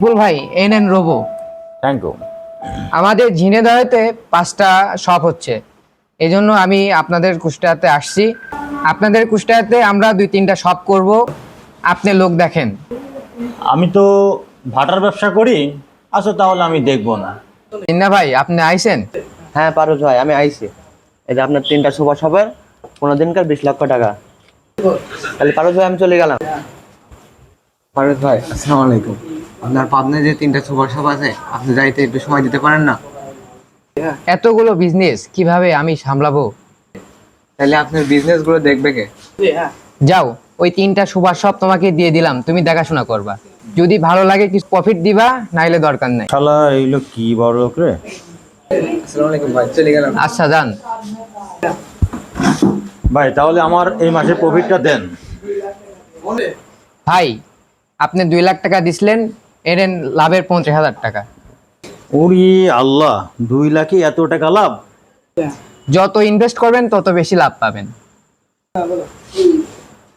বল ভাই, এই নেন রোবো। Thank you. আমাদের ঝিনেদহেতে 5টা শপ হচ্ছে, এই জন্য আমি আপনাদের কুষ্টিয়াতে আসছি। আপনাদের কুষ্টিয়াতে আমরা 2-3টা শপ করব, আপনি লোক দেখেন। আমি তো ভাটার ব্যবসা করি। আচ্ছা, তাহলে আমি দেখবো না। না ভাই, আপনি আইছেন? হ্যাঁ পারুজ ভাই, আমি আইছি। এই যে আপনার 3টা সুপার শপের 15 দিনকার 20 লক্ষ টাকা। তাহলে পারুজ ভাই, আমি চলে গেলাম। ফারুক ভাই, আসসালামু আলাইকুম। আপনার পাবনায় যে 3টা সুপার শপ আছে, আপনি যাইতে একটু সময় দিতে পারেন না? এতগুলো বিজনেস কিভাবে আমি সামলাবো? তাহলে আপনার বিজনেস গুলো দেখবে কে? যাও, ওই 3টা সুপার শপ তোমাকে দিয়ে দিলাম, তুমি দেখাশোনা করবা। যদি ভালো লাগে কিছু প্রফিট দিবা, নাইলে দরকার নাই। শালা এইগুলো কি বড় লোক রে। আসসালামু আলাইকুম ভাই, চলে গেলাম। আচ্ছা যান। ভাই, তাহলে আমার এই মাসের প্রফিটটা দেন। ভাই, আপনি 2 লাখ টাকা দিছিলেন, এর লাভের 50,000 টাকা। ওরে আল্লাহ, 2 লাখে এত টাকা লাভ! যত ইনভেস্ট করবেন তত বেশি লাভ পাবেন।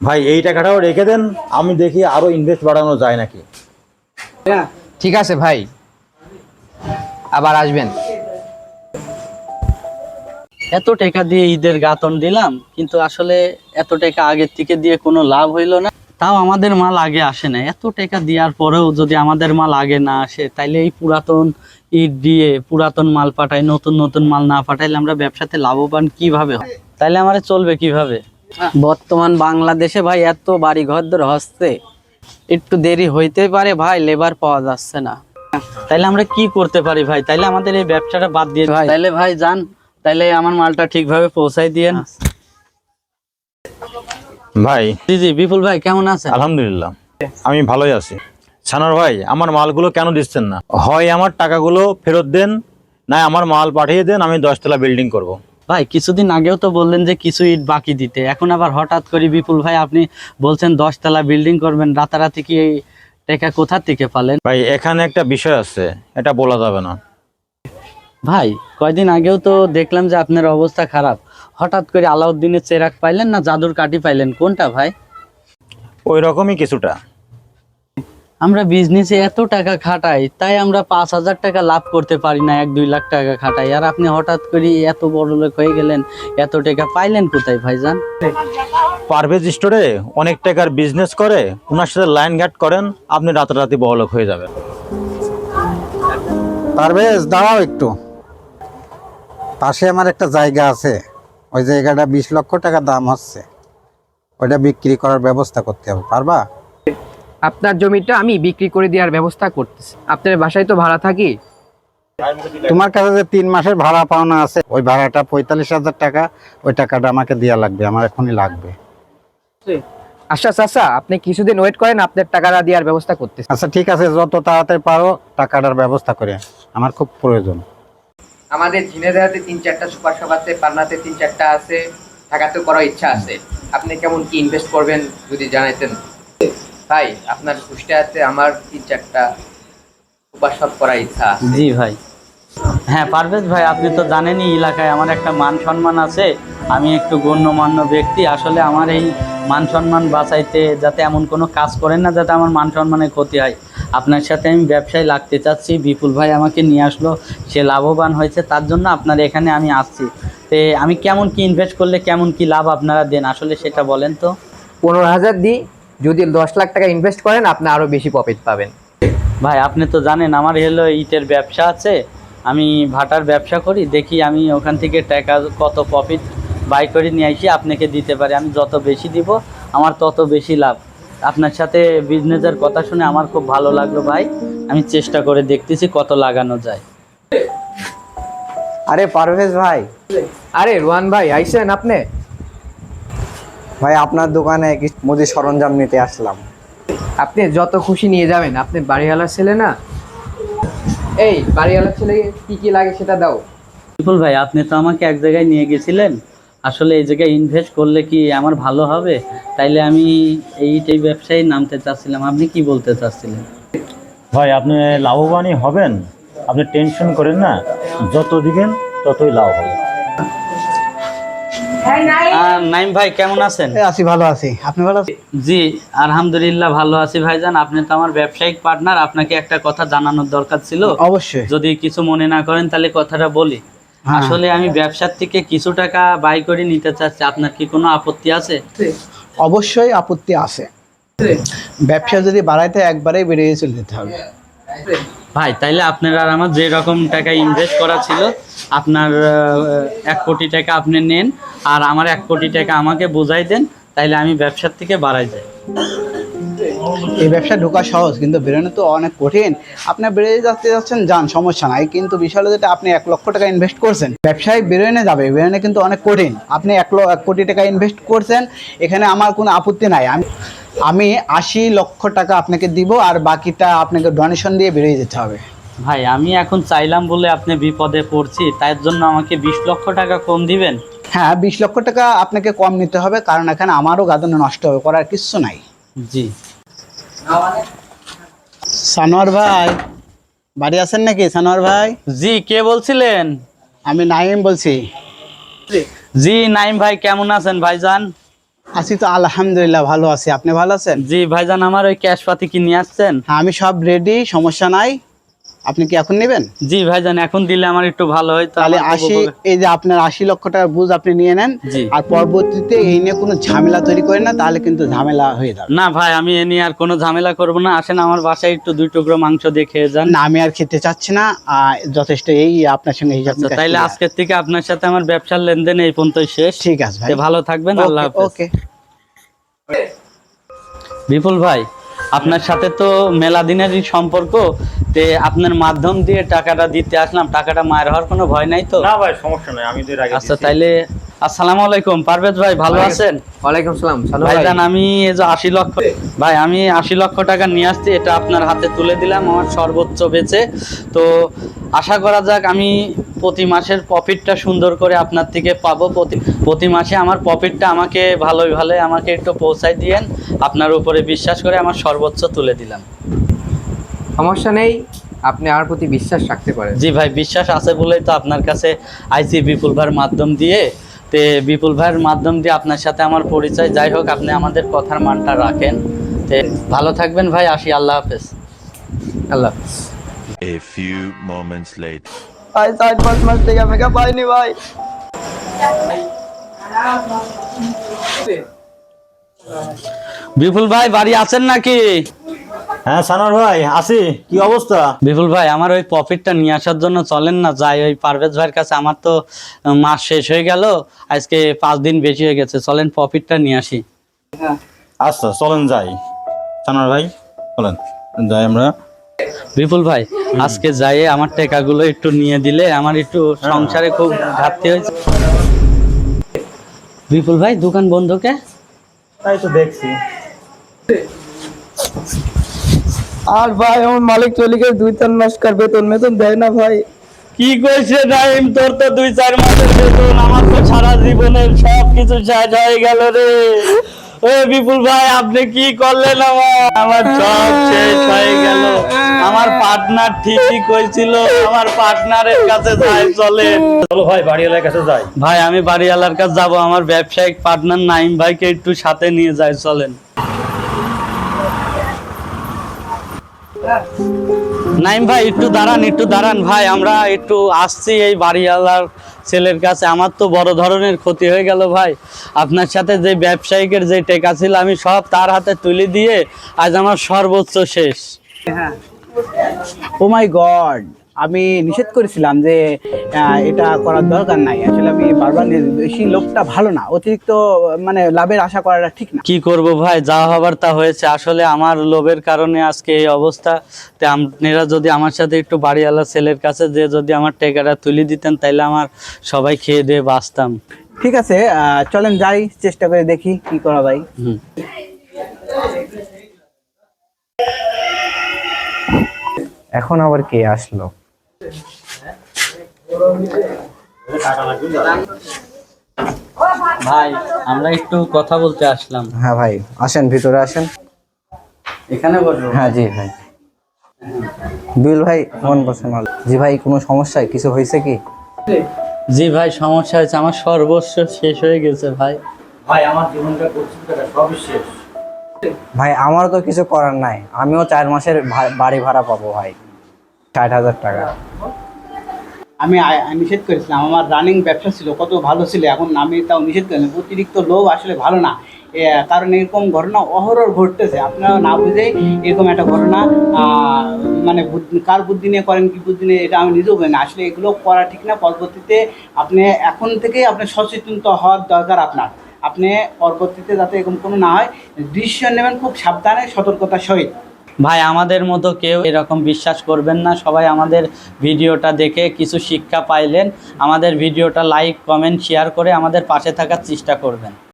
ভাই, এই টাকাটাও রেখে দেন, আমি দেখি আরো ইনভেস্ট বাড়ানো যায় নাকি। ঠিক আছে ভাই, আবার আসবেন। এত টাকা দিয়ে ঈদের গাতন দিলাম, কিন্তু আসলে এত টাকা আগের থেকে দিয়ে কোনো লাভ হইলো না। তাও আমাদের মাল আগে আসে না। এত টাকা দেওয়ার পরেও যদি আমাদের মাল আগে না আসে, তাইলে এই পুরাতন ঈদ দিয়ে পুরাতন মাল পাঠাই, নতুন নতুন মাল না পাঠাইলে আমরা ব্যবসাতে লাভবান কিভাবে হয়? তাইলে আমাদের চলবে কিভাবে? বর্তমান বাংলাদেশে ভাই এত বাড়ি ঘরদর হচ্ছে, একটু দেরি হইতে পারে ভাই, লেবার পাওয়া যাচ্ছে না। তাইলে আমরা কি করতে পারি ভাই? তাইলে আমাদের এই ব্যবসাটা বাদ দিয়ে ভাই, তাইলে ভাই যান, তাইলে আমার মালটা ঠিকভাবে পৌঁছাই দিয়েন। ভাই, জি জি, বিপুল ভাই কেমন আছেন? আলহামদুলিল্লাহ, আমি ভালোই আছি। সানার ভাই, আমার মালগুলো কেন দিচ্ছেন না? হয় আমার টাকাগুলো ফেরত দেন, না আমার মাল পাঠিয়ে দেন, আমি 10 তলা বিল্ডিং করব। ভাই, কিছুদিন আগেও তো বললেন যে কিছু ইট বাকি দিতে, এখন আবার হঠাৎ করে বিপুল ভাই আপনি বলছেন 10 তলা বিল্ডিং করবেন। রাতারাতি কি এই টাকা কোথা থেকে পালেন? ভাই, এখানে একটা বিষয় আছে, এটা বলা যাবে না। ভাই, কয়দিন আগেও তো দেখলাম যে আপনার অবস্থা খারাপ। হঠাৎ করে আলাউদ্দিনের চেরাগ পাইলেন না জাদুর কাঠি পাইলেন, কোনটা ভাই? ওই রকমই কিছুটা। আমরা বিজনেসে এত টাকা খাটাই, তাই আমরা 5,000 টাকা লাভ করতে পারি না, 1-2 লাখ টাকা খাটাই। আর আপনি হঠাৎ করে এত বড় লোক হয়ে গেলেন, এত টাকা পাইলেন কোথায় ভাইজান? পারভেজ স্টোরে অনেক টাকার বিজনেস করে, ওনার সাথে লাইন গার্ড করেন, আপনি রাতারাতি বড়লোক হয়ে যাবেন। পারভেজ, দাঁড়াও একটু। পাশে আমার একটা জায়গা আছে, ওই জায়গাটা 20 লক্ষ টাকা দাম হচ্ছে, ওইটা বিক্রি করার ব্যবস্থা করতে হবে, পারবা? আপনার জমিটা আমি বিক্রি করে দেওয়ার ব্যবস্থা করতেছি। আপনার বাসায় তো ভাড়া থাকি। তোমার কাছে যে 3 মাসের ভাড়া পাওনা আছে, ওই ভাড়াটা 45,000 টাকা, ওই টাকাটা আমাকে দেওয়া লাগবে, আমার এখনই লাগবে। আচ্ছা চাচা, আপনি কিছুদিন ওয়েট করেন, আপনার টাকাটা দেওয়ার ব্যবস্থা করতেছি। আচ্ছা ঠিক আছে, যত তাড়াতাড়ি পারো টাকাটার ব্যবস্থা করে, আমার খুব প্রয়োজন। আমাদের ঝিনেদাতে 3-4টা সুপার শপ আছে, পাবনাতে 3-4টা আছে, ঢাকাতে করার ইচ্ছা আছে। আপনি কেমন কি ইনভেস্ট করবেন যদি জানাইতেন। ভাই, আপনার কুষ্টিয়াতে আমার 3-4টা সুপার শপ করার ইচ্ছা আছে। জি ভাই। হ্যাঁ পারভেজ ভাই, আপনি তো জানেনই এলাকায় আমার একটা মান সম্মান আছে। আমি একটু গণ্যমান্য ব্যক্তি। আসলে আমার এই মান সম্মান বাঁচাইতে যাতে এমন কোনো কাজ করেন না যাতে আমার মান সম্মানের ক্ষতি হয়। আপনার সাথে আমি ব্যবসায় লাগতে চাচ্ছি। বিপুল ভাই আমাকে নিয়ে আসলো, সে লাভবান হয়েছে, তার জন্য আপনার এখানে আমি আসছি। তে আমি কেমন কি ইনভেস্ট করলে কেমন কি লাভ আপনারা দেন, আসলে সেটা বলেন তো। 15,000 দিই, যদি 10 লাখ টাকা ইনভেস্ট করেন আপনি আরো বেশি প্রফিট পাবেন। ভাই, আপনি তো জানেন আমার হলো ইটের ব্যবসা আছে, আমি ভাটার ব্যবসা করি। দেখি আমি ওখান থেকে টাকা কত প্রফিট বাই করে নিয়ে আসি আপনাকে দিতে পারি। আমি যত বেশি দিব আমার তত বেশি লাভ। আপনার সাথে বিজনেসের কথা শুনে আমার খুব ভালো লাগলো ভাই। আমি চেষ্টা করে দেখতেছি কত লাগানো যায়। আরে পারভেজ ভাই, আরে রোহান ভাই, আইছেন আপনি? ভাই আপনার দোকানে কিছু মুদি সরঞ্জাম নিতে আসলাম। আপনি যত খুশি নিয়ে যাবেন, আপনি বাড়িওয়ালার ছেলে না? এই বাড়িওয়ালার ছেলে কি কি লাগে সেটা দাও। বিপুল ভাই, আপনি তো আমাকে এক জায়গায় নিয়ে গেছিলেন, আসলে এই জায়গায় ইনভেস্ট করলে কি আমার ভালো হবে? তাইলে আমি এই ব্যবসায় নামতে চাচ্ছিলাম। আপনি কি বলতে চাচ্ছিলেন? ভাই, আপনি লাভবানই হবেন, আপনি টেনশন করেন না, যত দিবেন ততই লাভ হবে। নাইম ভাই কেমন আছেন? আছি, ভালো আছি। আপনি ভালো আছেন? জি আলহামদুলিল্লাহ ভালো আছি ভাইজান। আপনি তো আমার ব্যবসায়িক পার্টনার, আপনাকে একটা কথা জানানোর দরকার ছিল। অবশ্যই। যদি কিছু মনে না করেন তাহলে কথাটা বলি। হ্যাঁ। আসলে আমি ব্যবসার থেকে কিছু টাকা বাই করে নিতে চাচ্ছি, আপনার কি কোনো আপত্তি আছে? অবশ্যই আপত্তি আছে। ব্যবসা যদি বাড়াইতে একবারেই বেরিয়ে চলে যেতে হবে। ভাই তাইলে আপনার আর আমার যে রকম টাকা ইনভেস্ট করা ছিল, আপনার 1 কোটি টাকা আপনি নেন, আর আমার 1 কোটি টাকা আমাকে বুঝাই দেন, তাইলে আমি ব্যবসার থেকে বাড়াই যাই। এই ব্যবসা ঢোকা সহজ, কিন্তু বেরোনো তো অনেক কঠিন। আপনি বেরিয়ে যাচ্ছেন, যান, সমস্যা নাই, কিন্তু বিষয় হলো যেটা আপনি 1 লক্ষ টাকা ইনভেস্ট করছেন, ব্যবসায় বেরোনে যাবে, বেরোনে কিন্তু অনেক কঠিন। আপনি 1 কোটি টাকা ইনভেস্ট করছেন, এখানে আমার কোনো আপত্তি নাই। আমি 80 লক্ষ টাকা আপনাকে দিব, আর বাকিটা আপনাকে ডোনেশন দিয়ে বেরিয়ে যেতে হবে। ভাই আমি এখন চাইলাম বলে আপনি বিপদে পড়ছি, তাই জন্য আমাকে 20 লক্ষ টাকা কম দিবেন? হ্যাঁ, 20 লক্ষ টাকা আপনাকে কম নিতে হবে, কারণ এখানে আমারও গাদন নষ্ট হবে, করার কিচ্ছু নাই। জি। সানোয়ার ভাই বাড়ি আছেন নাকি? সানোয়ার ভাই, জি কে বলছিলেন? আমি নাইম বলছি। জি নাইম ভাই কেমন আছেন ভাইজান? আছি তো, আলহামদুলিল্লাহ ভালো আছি। আপনি ভালো আছেন? জি ভাইজান, আমার ওই ক্যাশ পাতি কি নিয়ে আসছেন? হ্যাঁ, আমি সব রেডি, সমস্যা নাই। আপনি কি এখন নেবেন? জি ভাইজান, এখন দিলে আমার একটু ভালো হয়। তাহলে 80, এই যে আপনার 80 লক্ষ টাকার বুঝ আপনি নিয়ে নেন। জি। আর পরবর্তীতে এই নিয়ে কোনো ঝামেলা তৈরি করেন না, তাহলে কিন্তু ঝামেলা হয়ে যাবে। না ভাই, আমি এ নিয়ে আর কোনো ঝামেলা করব না। আসেন আমার বাসায় একটু 2 টুকরো মাংস দিয়ে খেয়ে যান। না, আমি আর খেতে চাচ্ছি না, যথেষ্ট। এই আপনার সঙ্গে হিসাব আচ্ছা নিকাশ তাইলে করে। আজকের থেকে আপনার সাথে আমার ব্যবসার লেনদেন এই পর্যন্তই শেষ। ঠিক আছে ভাই, তো ভালো থাকবেন, আল্লাহ হাফেজ। ওকে। বিপুল ভাই, আপনার সাথে তো মেলা দিনেরই সম্পর্ক, তে আপনার মাধ্যম দিয়ে টাকাটা দিতে আসলাম। টাকাটা মায়ের হওয়ার কোনো ভয় নাই তো? না ভাই, সমস্যা নাই, আমি আচ্ছা তাইলে আসসালামু আলাইকুম। পারভেজ ভাই ভালো আছেন? ওয়ালাইকুম সালাম। সানু ভাই, ভাইজান আমি এই যে 80 লক্ষ, ভাই আমি 80 লক্ষ টাকা নিয়ে আসছি, এটা আপনার হাতে তুলে দিলাম আমার সর্বোচ্চ বেচে। তো আশা করা যাক আমি প্রতি মাসের প্রফিটটা সুন্দর করে আপনার থেকে পাবো। প্রতি মাসে আমার প্রফিটটা আমাকে ভালোই আমাকে একটু পৌঁছায় দিয়েন। আপনার উপরে বিশ্বাস করে আমার সর্বোচ্চ তুলে দিলাম। সমস্যা নেই, আপনি আমার প্রতি বিশ্বাস রাখতে পারেন। জি ভাই, বিশ্বাস আছে বলেই তো আপনার কাছে আইসি বিপুল ভাইয়ের মাধ্যম দিয়ে। তে বিপুল ভাইয়ের মাধ্যম দিয়ে আপনার সাথে আমার পরিচয়। যাই হোক, আপনি আমাদের কথার মানটা রাখেন। তে ভালো থাকবেন ভাই, আসি, আল্লাহ হাফেজ। আল্লাহ। A few moments later. ভাই 4-5 মাস থেকে টাকা পাইনি ভাই। বিপুল ভাই বাড়ি আছেন নাকি? হ্যাঁ সানোয়ার ভাই, আসি। কি অবস্থা? বিপুল ভাই, আমার ওই প্রফিটটা নিয়ে আসার জন্য চলেন না যাই ওই পারভেজ ভাইয়ের কাছে। আমার তো মাস শেষ হয়ে গেল, আজকে 5 দিন বেশি হয়ে গেছে। চলেন প্রফিটটা নিয়ে আসি। আচ্ছা চলেন যাই। সানোয়ার ভাই চলেন যাই আমরা। বিপুল ভাই, আজকে যাই আমার টাকাগুলো একটু নিয়ে দিলে আমার একটু সংসারে খুব ঘাটতি হয়েছে। বিপুল ভাই দোকান বন্ধ কে? তাই তো দেখছি। আর ভাই আমার মালিক চলে গেছে, 2-3 মাস কার বেতন দেয় না ভাই। কি কইছে নাইম, তোর তো 2-4 মাসের বেতন, আমার তো সারা জীবনের সব কিছু শেষ হয়ে গেল রে। ওই বিপুল ভাই আপনি কি করলেন? আমার সব শেষ হয়ে গেল। আমার পার্টনার ঠিকই কইছিল, আমার পার্টনারের কাছে যাই, চলেন। চলো ভাই, বাড়িওয়ালার কাছে যাই। ভাই আমি বাড়িওয়ালার কাছে যাবো, আমার ব্যবসায়িক পার্টনার নাইম ভাইকে একটু সাথে নিয়ে যাই, চলেন। নাইম ভাই একটু দাঁড়ান ভাই, আমরা একটু আসছি এই বাড়িওয়ালার ছেলের কাছে। আমার তো বড় ধরনের ক্ষতি হয়ে গেল ভাই। আপনার সাথে যে ব্যবসায়িকের যে টাকা ছিল আমি সব তার হাতে তুলে দিয়ে আজ আমার সর্বোচ্চ শেষ। ও মাই গড, আমি নিষেধ করেছিলাম যে এটা করার দরকার নাই। আসলে আমি বারবার বেশি লোভটা ভালো না, অতিরিক্ত মানে লাভের আশা করাটা ঠিক না। কি করব ভাই, যা হবার তা হয়েছে। আসলে আমার লোভের কারণে আজকে এই অবস্থা। তো আপনারা যদি আমার সাথে একটু বাড়িওয়ালা ছেলের কাছে যে যদি আমার টাকাটা তুলে দিতেন, তাইলে আমার সবাই খেয়ে দিয়ে বাঁচতাম। ঠিক আছে, চলেন যাই, চেষ্টা করে দেখি কি করা যায়। এখন আবার কে আসলো? ভাই আমরা একটু কথা বলতে আসলাম। হ্যাঁ ভাই আসেন, ভিতরে আসেন। এখানে বসবো? হ্যাঁ জি ভাই। বিল ভাই মন বসেন। জি ভাই, কোনো সমস্যা কিছু হয়েছে কি? জি ভাই, সমস্যা হয়েছে, আমার সর্বস্ব শেষ হয়ে গেছে ভাই। ভাই আমার জীবনটা পরিচিত সবই শেষ। ভাই আমারও তো কিছু করার নাই, আমিও 4 মাসের বাড়ি ভাড়া পাবো ভাই, 60,000 টাকা। আমি নিষেধ করেছিলাম, আমার রানিং ব্যবসা ছিল, কত ভালো ছিল, এখন আমি তাও নিষেধ করেছিলাম। অতিরিক্ত লোভ আসলে ভালো না, কারণ এরকম ঘটনা অহরহ ঘটতেছে। আপনারা না বুঝেই এরকম একটা ঘটনা মানে কার বুদ্ধি নিয়ে করেন, কি বুদ্ধি নিয়ে, এটা আমি নিজেও বলি না। আসলে এগুলো করা ঠিক না। পরবর্তীতে আপনি এখন থেকেই আপনি সচেতন হওয়ার দরকার আপনার। আপনি পরবর্তীতে যাতে এরকম কোনো না হয়, ডিসিশন নেবেন খুব সাবধানে, সতর্কতার সহিত। ভাই আমাদের মতো কেউ এরকম বিশ্বাস করবেন না। সবাই আমাদের ভিডিওটা দেখে কিছু শিক্ষা পাইলেন। আমাদের ভিডিওটা লাইক, কমেন্ট, শেয়ার করে আমাদের পাশে থাকার চেষ্টা করবেন।